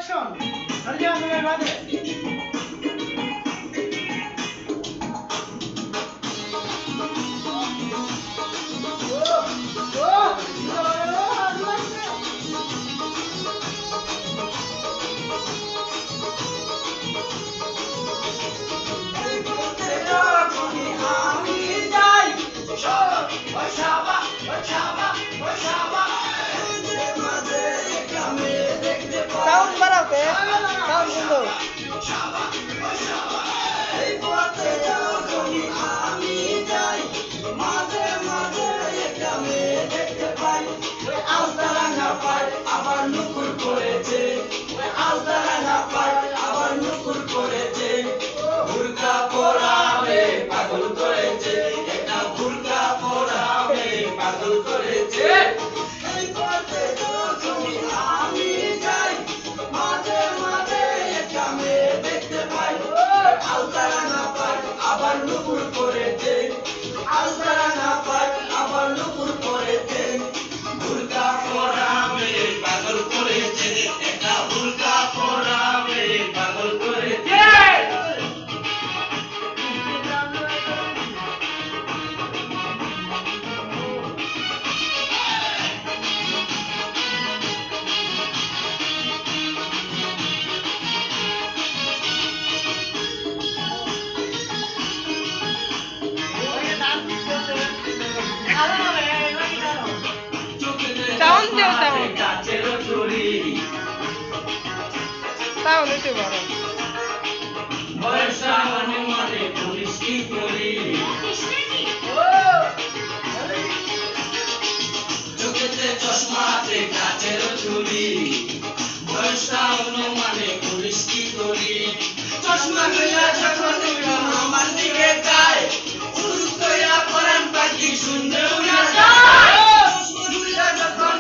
action সারিয়া মেরে বাদে sound বাড়াতে সাউন্ড বন্ধ আবার নুকুর করেছে আলতারা না পায় আবার নুকুর করেছে বুরকা পরাবে পাগল করেছে একটা বুরকা পরাবে পাগল করেছে এই পথে যখনই আমি যাই মাঝে মাঝে একটা মেয়ে দেখতে পাই আলতারা না পায় আবার নুকুর করেছে আলতারা না পায় আবার নুকুর করেছে বুরকা পরাবে পাগল করেছে একটা বুরকা পরাবে পাগল করেছে সাউন্ড দিও সাউন্ড গাছের চুরি সাউন্ড একটু বড় বর্ষা অনুমানে পুলিশ কি করি চোখেতে চশমাতে গাছের চুরি বর্ষা অনুমানে পুলিশ কি করি চশমা লইয়া যখন আমার দিকে যায় উড়ুত কইরা পরান পাখি শুনতে উড়া যায় চশমা লইয়া যখন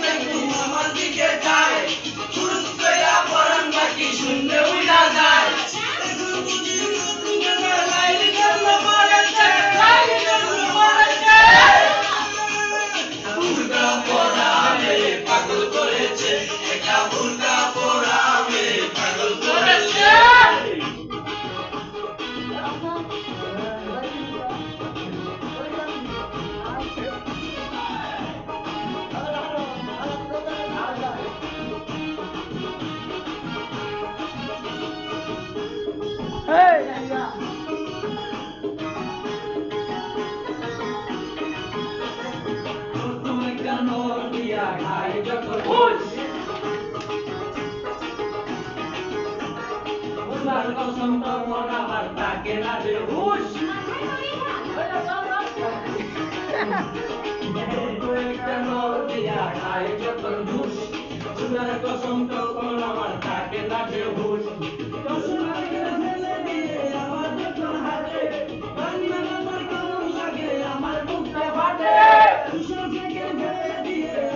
আমার দিকে যায় উড়ুত কইরা পরান পাখি শুনতে উড়া যায় বুরকা পরাবে পাগল করেছে একটা বুরকা পরাবে পাগল করেছে তুমি কেন দিয়া খাই যখন উনার কসম তখন আমার তাকে না রে হুশ কেন দিয়া খাই যখন হুশ উনার কসম তখন আমার তাকে না রে হুশ আমার যখন হাতে বাংলা আমার কেমন লাগে আমার বুকটা ফাটে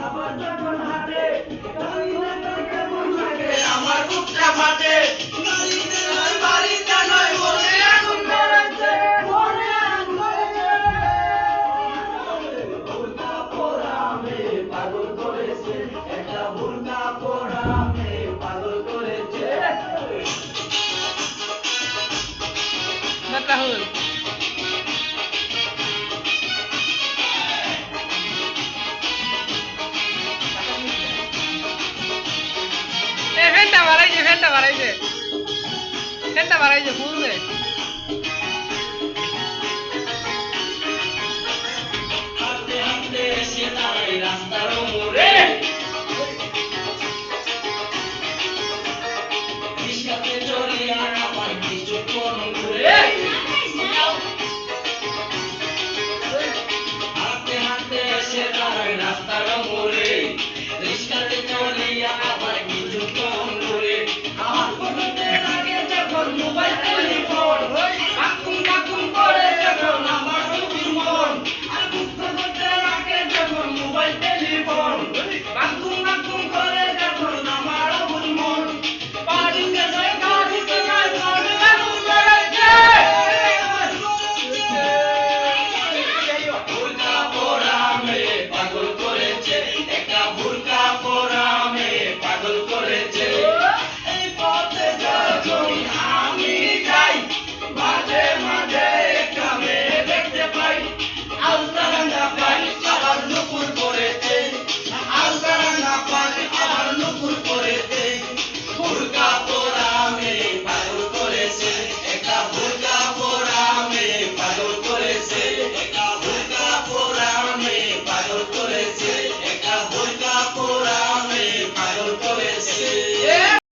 আমার যখন হাতে কেমন লাগে আমার বুকটা ফাটে বাড়িতে নয় বাড়িতে নয় মনে আগুন ধরেছে মনে আগুন ধরেছে বুরকা পরাবে পাগল করেছে একটা বুরকা পরাবে পাগল করেছে রাহুল ফ্যানটা বাড়াইছে ফুল দে হাঁটতে হাঁটতে এসে দাঁড়াই রাস্তার